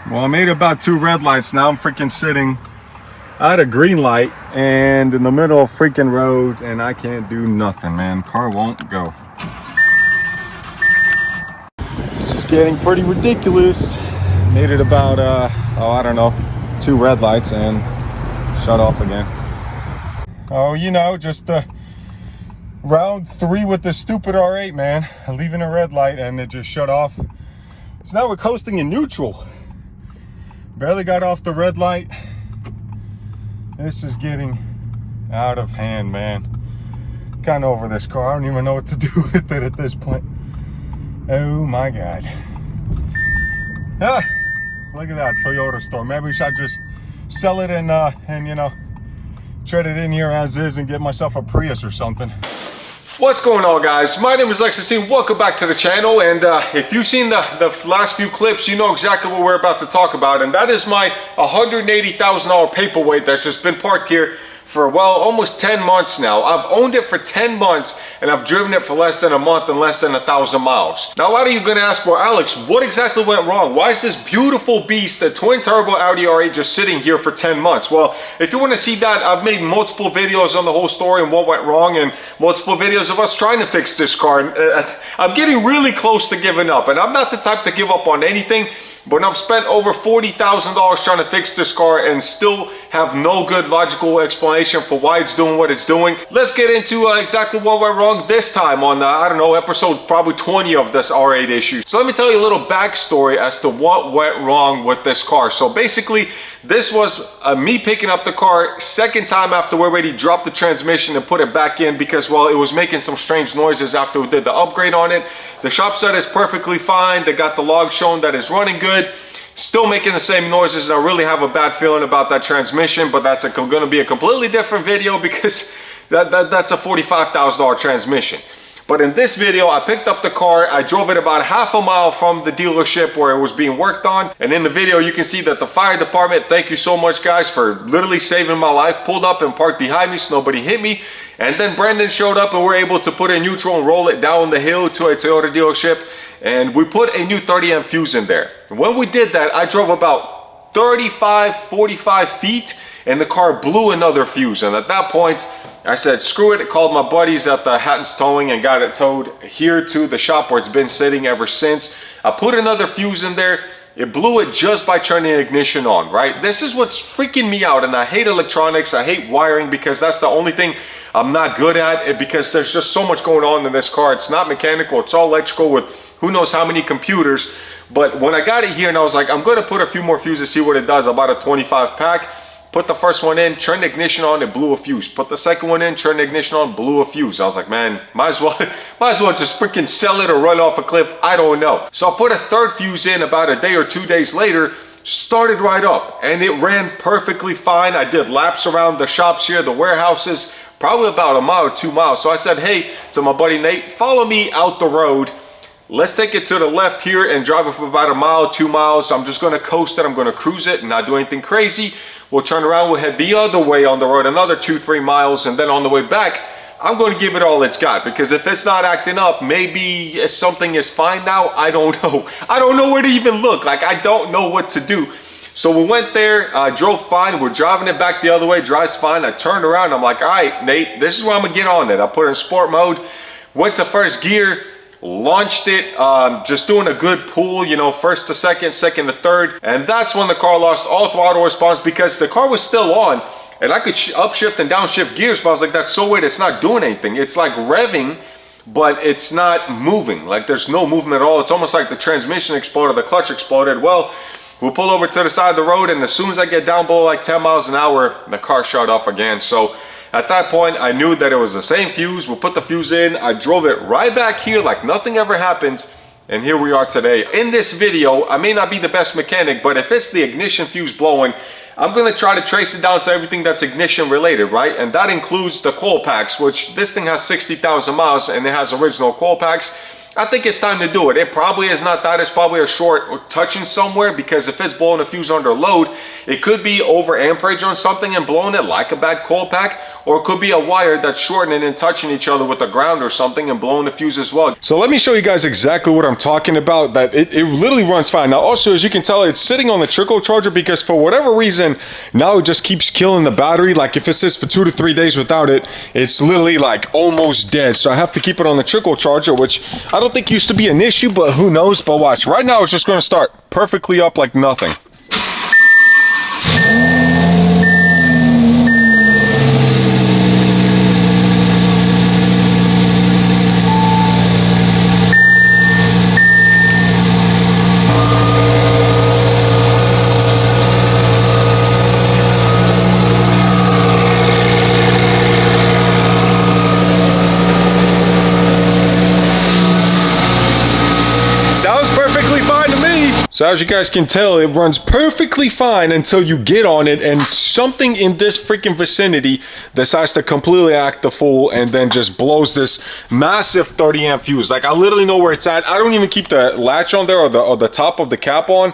Well, I made about 2 red lights. Now I'm freaking sitting at a green light and in the middle of freaking road, and I can't do nothing, man. Car won't go. This is getting pretty ridiculous. Made it about I don't know, 2 red lights and shut off again. Oh, you know, just round 3 with the stupid R8, man. Leaving a red light and it just shut off. So now we're coasting in neutral. Barely got off the red light. This is getting out of hand, man. Kind of over this car. I don't even know what to do with it at this point. Oh my God. Ah, look at that Toyota store. Maybe we should just sell it and you know, tread it in here as is and get myself a Prius or something. What's going on, guys? My name is Lextasy. Welcome back to the channel, and if you've seen the last few clips, you know exactly what we're about to talk about, and that is my $180,000 paperweight that's just been parked here for, well, almost 10 months now. I've owned it for 10 months and I've driven it for less than a month and less than 1,000 miles. Now, a lot of you are gonna ask, well, Alex, what exactly went wrong? Why is this beautiful beast, a twin turbo Audi R8, just sitting here for 10 months? Well, if you wanna see that, I've made multiple videos on the whole story and what went wrong, and multiple videos of us trying to fix this car. And I'm getting really close to giving up, and I'm not the type to give up on anything. But I've spent over $40,000 trying to fix this car and still have no good logical explanation for why it's doing what it's doing. Let's get into exactly what went wrong this time on, I don't know, episode probably 20 of this R8 issue. So let me tell you a little backstory as to what went wrong with this car. So basically, this was me picking up the car second time after we already dropped the transmission and put it back in because, well, it was making some strange noises after we did the upgrade on it. The shop said it's perfectly fine. They got the log showing that it's running good. Still making the same noises, and I really have a bad feeling about that transmission, but that's going to be a completely different video because that's a $45,000 transmission. But in this video, I picked up the car, I drove it about half a mile from the dealership where it was being worked on. And in the video, you can see that the fire department, thank you so much, guys, for literally saving my life, pulled up and parked behind me so nobody hit me. And then Brendan showed up and we were able to put it in neutral and roll it down the hill to a Toyota dealership. And we put a new 30 amp fuse in there. And when we did that, I drove about 45 feet and the car blew another fuse. And at that point, I said, screw it. I called my buddies at the Hatton's Towing and got it towed here to the shop where it's been sitting ever since. I put another fuse in there. It blew it just by turning the ignition on, right? This is what's freaking me out, and I hate electronics. I hate wiring because that's the only thing I'm not good at, because there's just so much going on in this car. It's not mechanical, it's all electrical with who knows how many computers. But when I got it here and I was like, I'm going to put a few more fuses, see what it does. I bought a 25 pack. Put the first one in, turned the ignition on, it blew a fuse. Put the second one in, turned the ignition on, blew a fuse. I was like, man, might as well just freaking sell it or run off a cliff. I don't know. So I put a third fuse in about a day or 2 days later, started right up, and it ran perfectly fine. I did laps around the shops here, the warehouses, probably about a mile or 2 miles. So I said, hey, to my buddy Nate, follow me out the road. Let's take it to the left here and drive up about a mile, 2 miles. I'm just gonna coast it, I'm gonna cruise it and not do anything crazy. We'll turn around, we'll head the other way on the road, another 2-3 miles, and then on the way back, I'm gonna give it all it's got, because if it's not acting up, maybe something is fine now, I don't know. I don't know where to even look, like I don't know what to do. So we went there, drove fine, we're driving it back the other way, drives fine. I turned around, I'm like, all right, Nate, this is where I'm gonna get on it. I put it in sport mode, went to first gear, launched it, just doing a good pull, you know, first to second, second to third, and that's when the car lost all throttle response because the car was still on and I could upshift and downshift gears, but I was like, that's so weird, it's not doing anything. It's like revving, but it's not moving. Like there's no movement at all. It's almost like the transmission exploded, the clutch exploded. Well, we'll pull over to the side of the road, and as soon as I get down below like 10 miles an hour, the car shut off again. So at that point, I knew that it was the same fuse. We'll put the fuse in. I drove it right back here like nothing ever happened. And here we are today. In this video, I may not be the best mechanic, but if it's the ignition fuse blowing, I'm going to try to trace it down to everything that's ignition related, right? And that includes the coil packs, which this thing has 60,000 miles and it has original coil packs. I think it's time to do it. It probably is not that. It's probably a short touching somewhere, because if it's blowing a fuse under load, it could be over amperage on something and blowing it like a bad coil pack, or it could be a wire that's shortening and touching each other with the ground or something and blowing the fuse as well. So let me show you guys exactly what I'm talking about. That it literally runs fine. Now also, as you can tell, it's sitting on the trickle charger, because for whatever reason now it just keeps killing the battery. Like if it sits for 2 to 3 days without it, it's literally like almost dead. So I have to keep it on the trickle charger, which I don't think used to be an issue, but who knows. But watch, right now it's just going to start perfectly up like nothing. So as you guys can tell, it runs perfectly fine until you get on it and something in this freaking vicinity decides to completely act the fool and then just blows this massive 30 amp fuse. Like I literally know where it's at. I don't even keep the latch on there, or the top of the cap on,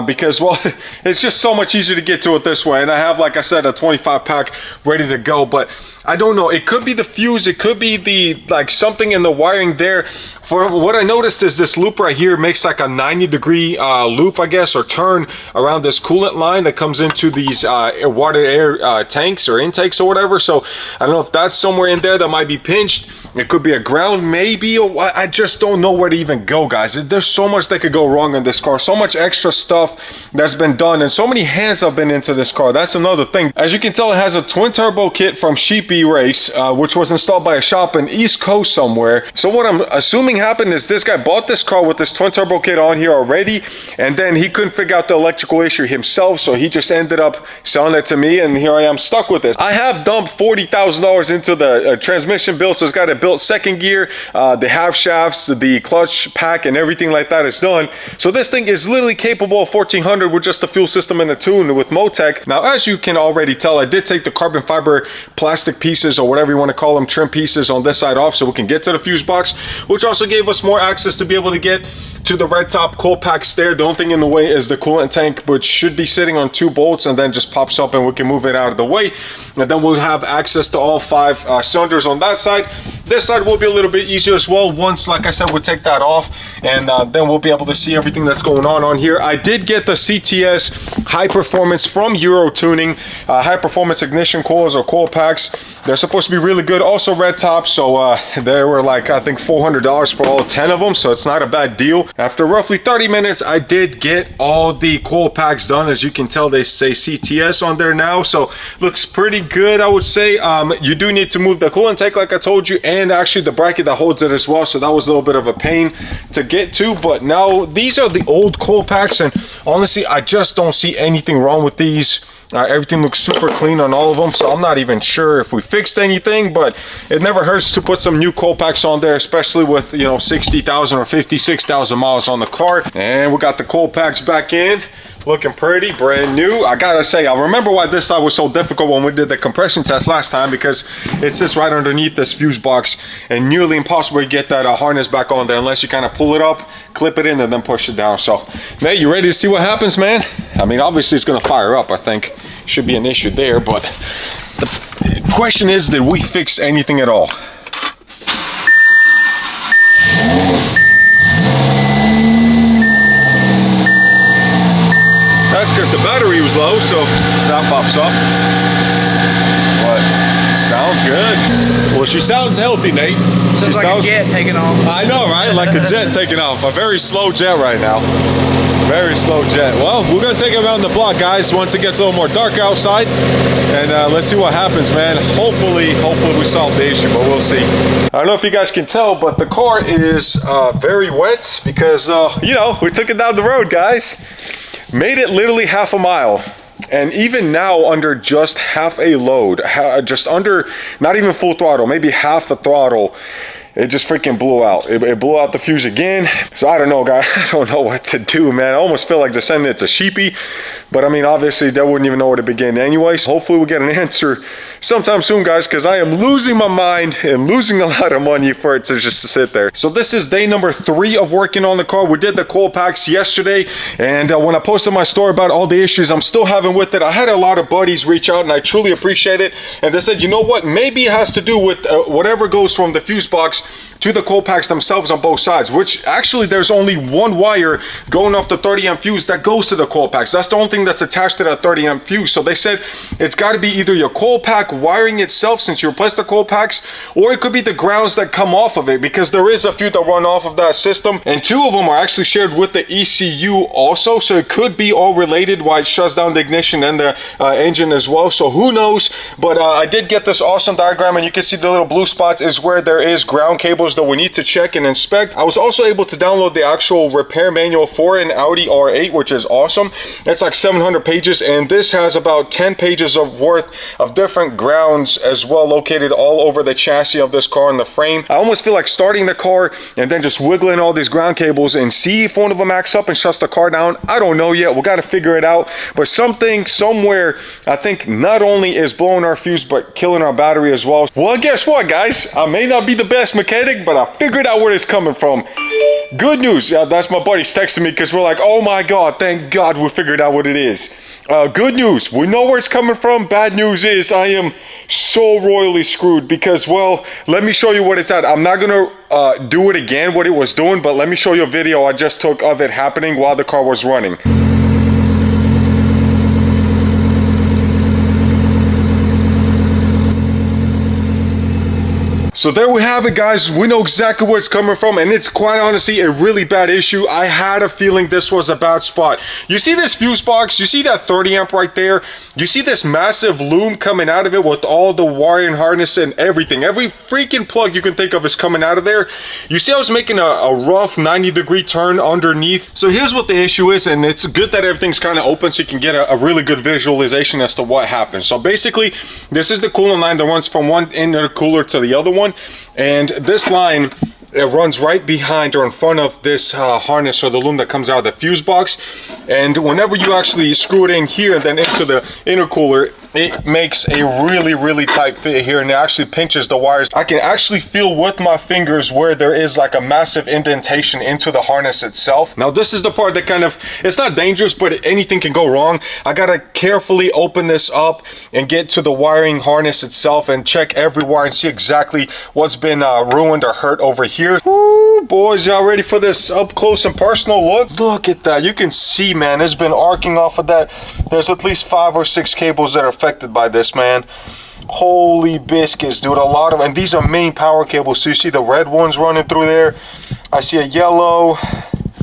because, well, it's just so much easier to get to it this way. And I have, like I said, a 25 pack ready to go. But I don't know, it could be the fuse, it could be the, like, something in the wiring there. For what I noticed is this loop right here makes like a 90-degree loop, I guess, or turn around this coolant line that comes into these water air tanks or intakes or whatever. So I don't know if that's somewhere in there that might be pinched. It could be a ground maybe, or I just don't know where to even go, guys. There's so much that could go wrong in this car, so much extra stuff that's been done, and so many hands have been into this car. That's another thing. As you can tell, it has a twin turbo kit from Sheepy Race, which was installed by a shop in East Coast somewhere. So what I'm assuming happened is this guy bought this car with this twin turbo kit on here already, and then he couldn't figure out the electrical issue himself, so he just ended up selling it to me, and here I am stuck with this. I have dumped $40,000 into the transmission build, so it's got it built second gear, the half shafts, the clutch pack, and everything like that is done. So this thing is literally capable of 1400 with just the fuel system and the tune with Motec. Now, as you can already tell, I did take the carbon fiber plastic pieces, or whatever you want to call them, trim pieces on this side off, so we can get to the fuse box, which also gave us more access to be able to get to the red top coil pack stair. The only thing in the way is the coolant tank, which should be sitting on 2 bolts and then just pops up and we can move it out of the way. And then we'll have access to all 5 cylinders on that side. This side will be a little bit easier as well. Once, like I said, we'll take that off, and then we'll be able to see everything that's going on here. I did get the CTS High Performance from Euro Tuning, high performance ignition coils or coil packs. They're supposed to be really good. Also red top, so they were like, I think $400 for all 10 of them, so it's not a bad deal. After roughly 30 minutes, I did get all the coil packs done. As you can tell, they say CTS on there now, so looks pretty good, I would say. You do need to move the coolant tank, like I told you, and actually the bracket that holds it as well, so that was a little bit of a pain to get to. But now these are the old coil packs, and honestly, I just don't see anything wrong with these. Everything looks super clean on all of them, so I'm not even sure if we fixed anything, but it never hurts to put some new coil packs on there, especially with, you know, 60,000 or 56,000 miles on the car. And we got the coil packs back in, looking pretty brand new. I gotta say, I remember why this side was so difficult when we did the compression test last time, because it sits right underneath this fuse box and nearly impossible to get that harness back on there unless you kind of pull it up, clip it in, and then push it down. So, Nate, you ready to see what happens, man? I mean, obviously it's gonna fire up. I think should be an issue there, but the question is, did we fix anything at all? That's because the battery was low, so that pops up. But sounds good. Well, she sounds healthy, Nate. Sounds like a jet taking off. I know, right? Like a jet taking off. A very slow jet right now. Very slow jet. Well, we're gonna take it around the block, guys, once it gets a little more dark outside, and let's see what happens, man. Hopefully we solve the issue, but we'll see. I don't know if you guys can tell, but the car is very wet because you know, we took it down the road, guys. Made it literally half a mile, and even now under just half a load, just under, not even full throttle, maybe half a throttle, it just freaking blew out. It blew out the fuse again. So I don't know, guys. I don't know what to do, man. I almost feel like they're sending it to Sheepy, but I mean, obviously they wouldn't even know where to begin anyways. Hopefully we'll get an answer sometime soon, guys, because I am losing my mind and losing a lot of money for it to just sit there. So this is day number 3 of working on the car. We did the coil packs yesterday, and when I posted my story about all the issues I'm still having with it, I had a lot of buddies reach out, and I truly appreciate it. And they said, you know what, maybe it has to do with whatever goes from the fuse box to the coil packs themselves on both sides, which actually there's only one wire going off the 30 amp fuse that goes to the coil packs. That's the only thing that's attached to that 30 amp fuse. So they said it's got to be either your coil pack wiring itself, since you replaced the coil packs, or it could be the grounds that come off of it, because there is a few that run off of that system, and 2 of them are actually shared with the ECU also. So it could be all related, why it shuts down the ignition and the engine as well. So who knows? But I did get this awesome diagram, and you can see the little blue spots is where there is ground cables that we need to check and inspect. I was also able to download the actual repair manual for an Audi R8, which is awesome. It's like 700 pages, and this has about 10 pages of worth of different grounds as well, located all over the chassis of this car and the frame. I almost feel like starting the car and then just wiggling all these ground cables and see if one of them acts up and shuts the car down. I don't know yet. We got to figure it out. But something somewhere, I think, not only is blowing our fuse but killing our battery as well. Well, guess what, guys? I may not be the best mechanic, but I figured out where it's coming from. Good news. Yeah, that's my buddies texting me, because we're like, oh my god, thank god we figured out what it is. Good news, we know where it's coming from. Bad news is I am so royally screwed, because, well, let me show you what it's at. I'm not gonna do it again, what it was doing, but let me show you a video I just took of it happening while the car was running. So there we have it, guys. We know exactly where it's coming from, and it's quite honestly a really bad issue. I had a feeling this was a bad spot. You see this fuse box? You see that 30 amp right there? You see this massive loom coming out of it with all the wiring harness and everything. Every freaking plug you can think of is coming out of there. You see I was making a rough 90-degree turn underneath. So here's what the issue is, and it's good that everything's kind of open so you can get a really good visualization as to what happened. So basically, this is the coolant line that runs from one intercooler to the other one. And this line, it runs right behind or in front of this harness or the loom that comes out of the fuse box. And whenever you actually screw it in here and then into the intercooler, it makes a really tight fit here, and it actually pinches the wires. I can actually feel with my fingers where there is like a massive indentation into the harness itself. Now this is the part that kind of, it's not dangerous, but anything can go wrong. I gotta carefully open this up and get to the wiring harness itself and check every wire and see exactly what's been ruined or hurt over here. Ooh, boys, y'all ready for this up close and personal look? Look at that. You can see, man, it's been arcing off of that. There's at least 5 or 6 cables that are affected by this, man. Holy biscuits, dude. A lot of, and these are main power cables. So you see the red ones running through there. I see a yellow,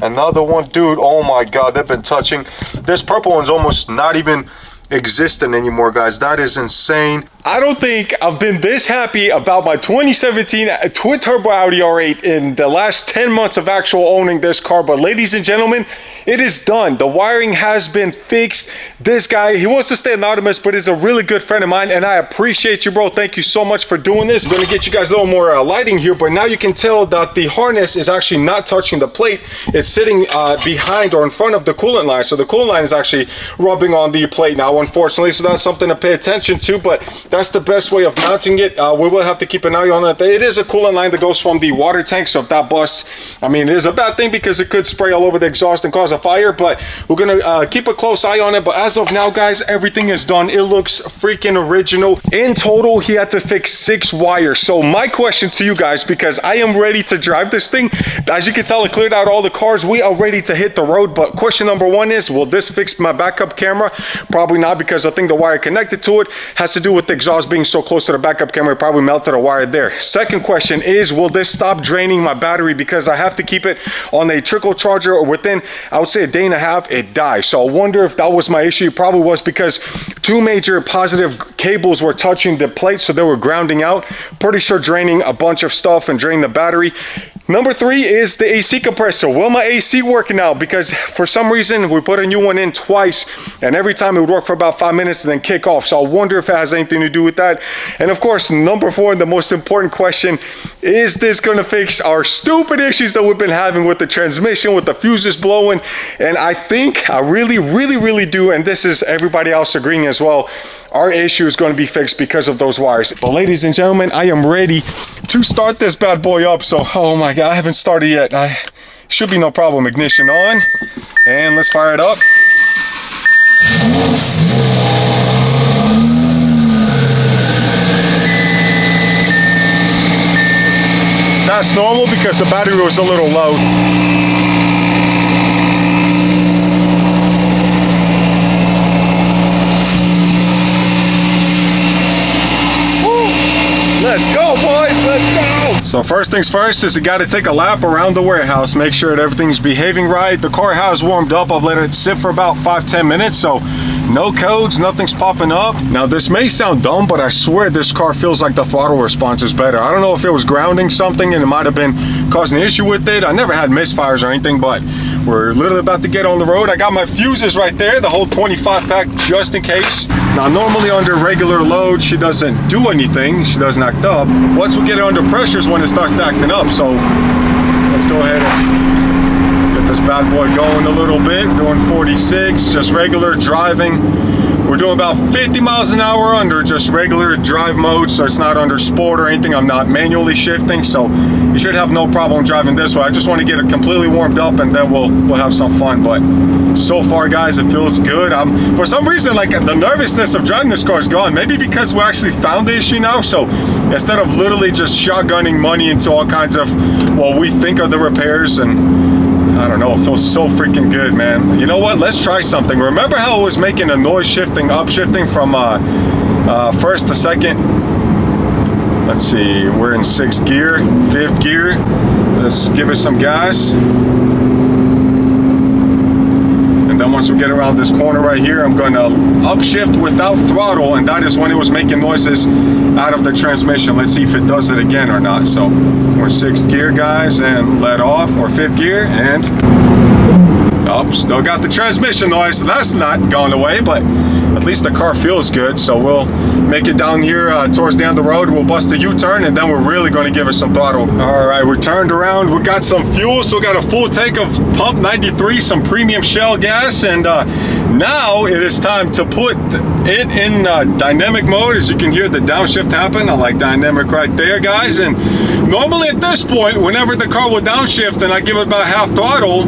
another one. Dude, oh my god, they've been touching. This purple one's almost not even existent anymore, guys. That is insane. I don't think I've been this happy about my 2017 twin turbo Audi R8 in the last 10 months of actual owning this car. But ladies and gentlemen, it is done. The wiring has been fixed. This guy, he wants to stay anonymous, but is a really good friend of mine, and I appreciate you, bro. Thank you so much for doing this. I'm gonna get you guys a little more lighting here, but now you can tell that the harness is actually not touching the plate. It's sitting behind or in front of the coolant line. So the coolant line is actually rubbing on the plate now, unfortunately. So that's something to pay attention to, but that's the best way of mounting it. We will have to keep an eye on it. It is a coolant line that goes from the water tank, so if that busts, I mean, it is a bad thing because it could spray all over the exhaust and cause a fire, but we're gonna keep a close eye on it. But as of now, guys, everything is done. It looks freaking original. In total, he had to fix 6 wires. So my question to you guys, because I am ready to drive this thing, as you can tell, I cleared out all the cars. We are ready to hit the road. But question number 1 is, will this fix my backup camera? Probably not, because I think the wire connected to it has to do with the exhaust being so close to the backup camera. It probably melted a wire there. Second question is, will this stop draining my battery? Because I have to keep it on a trickle charger, or within, I would say, a day and a half, it dies. So I wonder if that was my issue. It probably was, because 2 major positive cables were touching the plate, so they were grounding out. Pretty sure draining a bunch of stuff and draining the battery. Number 3 is the AC compressor. Will my AC working now? Because for some reason we put a new one in twice, and every time it would work for about 5 minutes and then kick off. So I wonder if it has anything to do with that. And of course, number 4, the most important question, is this gonna fix our stupid issues that we've been having with the transmission, with the fuses blowing? And I think, I really do, and this is everybody else agreeing as well, our issue is going to be fixed because of those wires. But ladies and gentlemen, I am ready to start this bad boy up. So, oh my God, I haven't started yet. Should be no problem. Ignition on, and let's fire it up. That's normal because the battery was a little low. Let's go, boys, let's go! So first things first is you gotta take a lap around the warehouse, make sure that everything's behaving right. The car has warmed up. I've let it sit for about 5-10 minutes, so no codes, nothing's popping up. Now this may sound dumb, but I swear this car feels like the throttle response is better. I don't know if it was grounding something and it might have been causing an issue with it. I never had misfires or anything, but we're literally about to get on the road. I got my fuses right there, the whole 25 pack just in case. Now normally under regular load, she doesn't do anything. She doesn't act up. Once we get it under pressure is when it starts acting up. So let's go ahead and get this bad boy going a little bit. Doing 46, just regular driving. We're doing about 50 miles an hour under just regular drive mode, so it's not under sport or anything. I'm not manually shifting, so you should have no problem driving this way. I just want to get it completely warmed up and then we'll have some fun. But so far, guys, it feels good. For some reason, like, the nervousness of driving this car is gone. Maybe because we actually found the issue now, so instead of literally just shotgunning money into all kinds of what we think are the repairs, and I don't know, it feels so freaking good, man. You know what? Let's try something. Remember how it was making a noise shifting, upshifting from first to second? Let's see, we're in 6th gear, 5th gear. Let's give it some gas. And then once we get around this corner right here, I'm going to upshift without throttle, and that is when it was making noises out of the transmission. Let's see if it does it again or not. So we're 6th gear, guys, and let off, or 5th gear, and oh, still got the transmission noise, so that's not gone away, but at least the car feels good. So we'll make it down here towards the end of the road. We'll bust a U-turn, and then we're really going to give it some throttle. All right, we turned around. We got some fuel, so we got a full tank of pump 93, some premium Shell gas, and now it is time to put it in dynamic mode. As you can hear the downshift happen. I like dynamic right there, guys. And normally at this point, whenever the car will downshift and I give it about half throttle,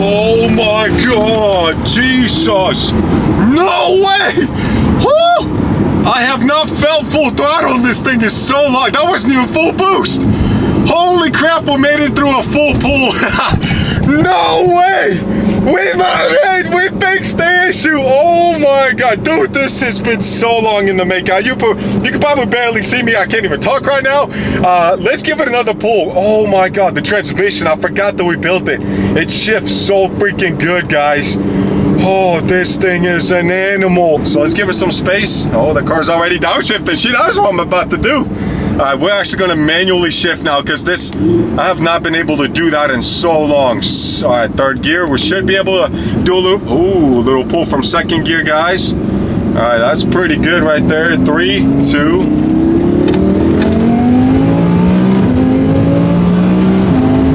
oh my God, Jesus, no way! Woo! I have not felt full throttle in this thing in so long. That wasn't even full boost. Holy crap, we made it through a full pull. No way! We fixed the issue. Oh my God, dude, this has been so long in the making. You can probably barely see me. I can't even talk right now. Let's give it another pull. Oh my God, the transmission, I forgot that we built it. It shifts so freaking good, guys. Oh, this thing is an animal. So let's give it some space. Oh, the car's already downshifting. She knows what I'm about to do. We're actually going to manually shift now because I have not been able to do that in so long. All right, 3rd gear. We should be able to do a little pull from 2nd gear, guys. All right, that's pretty good right there. 3, 2.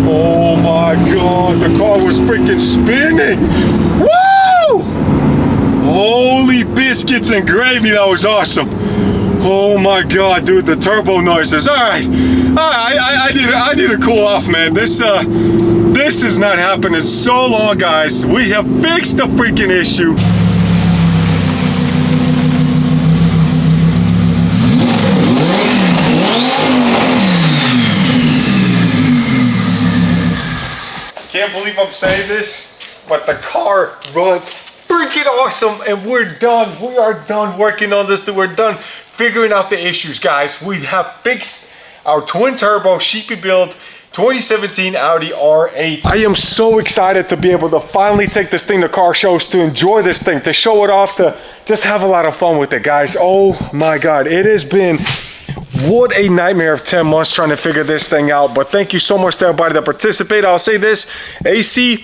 Oh my God, the car was freaking spinning. Woo! Holy biscuits and gravy, that was awesome. Oh my God, dude, the turbo noises. All right, I need to cool off, man. This has not happened in so long, guys. We have fixed the freaking issue. Can't believe I'm saying this, but the car runs freaking awesome, and we're done. We are done working on this. We're done figuring out the issues, guys. We have fixed our twin turbo sheepy build 2017 Audi R8. I am so excited to be able to finally take this thing to car shows, to enjoy this thing, to show it off, to just have a lot of fun with it, guys. Oh my God, it has been what a nightmare of 10 months trying to figure this thing out. But thank you so much to everybody that participated. I'll say this, AC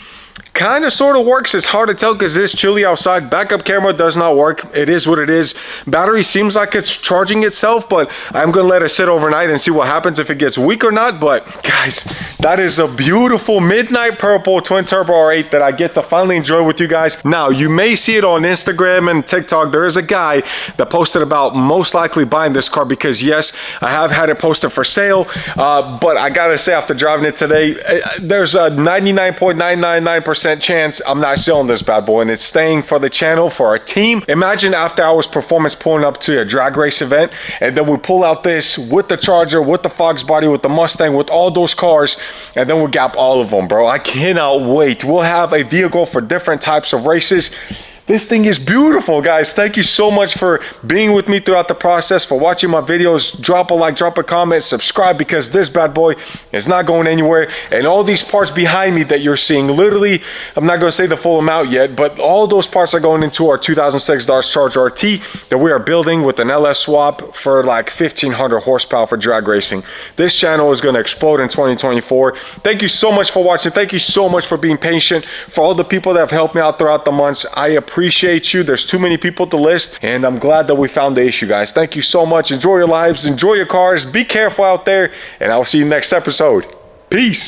kind of sort of works. It's hard to tell because it's chilly outside. Backup camera does not work. It is what it is. Battery seems like it's charging itself, but I'm gonna let it sit overnight and see what happens if it gets weak or not. But guys, that is a beautiful midnight purple twin turbo R8 that I get to finally enjoy with you guys. Now, you may see it on Instagram and TikTok. There is a guy that posted about most likely buying this car because yes, I have had it posted for sale, but I gotta say, after driving it today, there's a 99.999% chance I'm not selling this bad boy, and it's staying for the channel, for our team. Imagine after hours performance pulling up to a drag race event, and then we pull out this with the Charger, with the Fox body, with the Mustang, with all those cars, and then we gap all of them, bro. I cannot wait. We'll have a vehicle for different types of races. This thing is beautiful, guys. Thank you so much for being with me throughout the process, for watching my videos. Drop a like, drop a comment, subscribe, because this bad boy is not going anywhere. And all these parts behind me that you're seeing, literally, I'm not going to say the full amount yet, but all those parts are going into our 2006 Dodge Charger RT that we are building with an LS swap for like 1,500 horsepower for drag racing. This channel is going to explode in 2024. Thank you so much for watching. Thank you so much for being patient. For all the people that have helped me out throughout the months, I appreciate you. There's too many people to list, and I'm glad that we found the issue, guys. Thank you so much. Enjoy your lives, enjoy your cars, be careful out there, and I'll see you next episode. Peace.